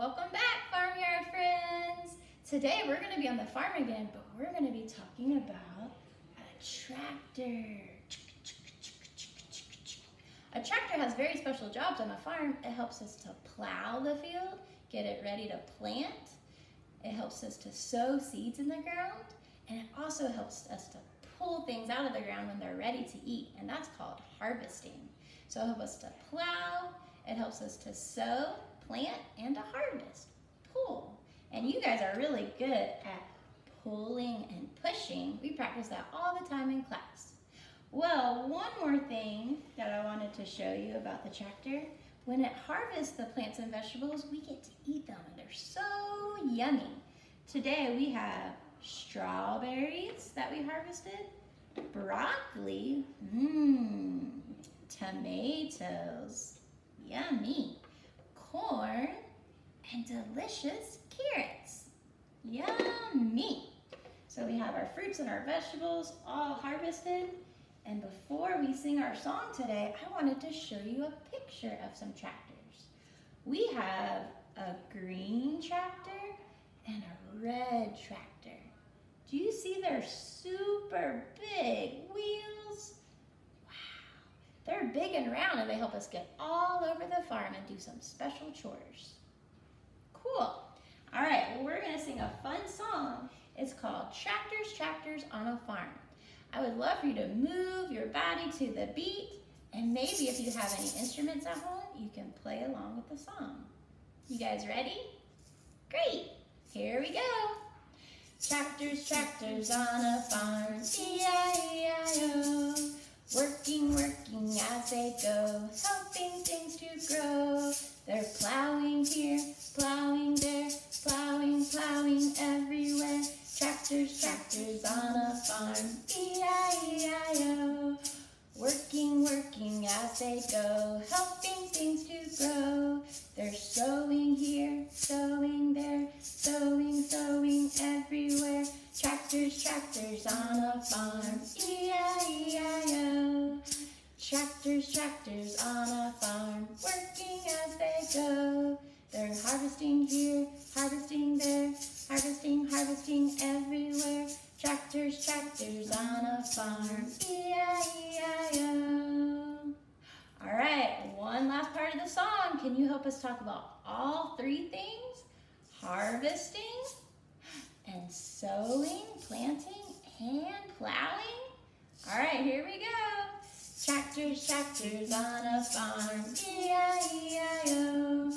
Welcome back, Farmyard friends. Today we're going to be on the farm again, but we're going to be talking about a tractor. A tractor has very special jobs on a farm. It helps us to plow the field, get it ready to plant. It helps us to sow seeds in the ground, and it also helps us to pull things out of the ground when they're ready to eat, and that's called harvesting. So it helps us to plow, it helps us to sow, plant, and to harvest, pull. And you guys are really good at pulling and pushing. We practice that all the time in class. Well, one more thing that I wanted to show you about the tractor. When it harvests the plants and vegetables, we get to eat them, and they're so yummy. Today we have strawberries that we harvested, broccoli, tomatoes, yummy, corn, and delicious carrots, yummy. So we have our fruits and our vegetables all harvested. And before we sing our song today, I wanted to show you a picture of some tractors. We have a green tractor and a red tractor. Do you see their super big wheels? Wow, they're big and round, and they help us get all over the farm and do some special chores. Cool. All right, well, we're gonna sing a fun song. It's called Tractors, Tractors on a Farm. I would love for you to move your body to the beat, and maybe if you have any instruments at home, you can play along with the song. You guys ready? Great, here we go. Tractors, tractors on a farm, E-I-E-I-O. Working, working as they go, helping things to grow. They're plowing here, plowing there, plowing, plowing everywhere. Tractors, tractors on a farm, E-I-E-I-O. Working, working as they go, helping things to grow. They're sowing here, sowing there, sowing, sowing everywhere. Tractors, tractors on a farm, E-I-E-I-O. Tractors, tractors on a farm, working as they go. They're harvesting here, harvesting there, harvesting, harvesting everywhere. Tractors, tractors on a farm, E-I-E-I-O. All right, one last part of the song. Can you help us talk about all three things? Harvesting and sowing, planting, and plowing. All right, here we go. Tractors, tractors on a farm, E-I-E-I-O.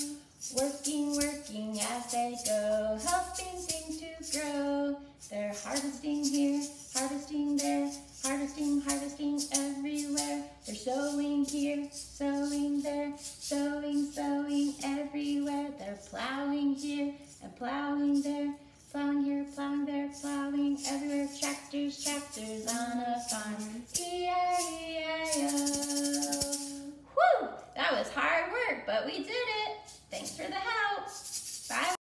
Working, working as they go, helping things to grow. They're harvesting here, harvesting there, harvesting, harvesting everywhere. They're sowing here, sowing there, sowing, sowing everywhere. They're plowing here and plowing there, plowing here, plowing there, plowing everywhere. Tractors, tractors on a farm, E-I-E-I-O. Whew, that was hard work, but we did it. Thanks for the help.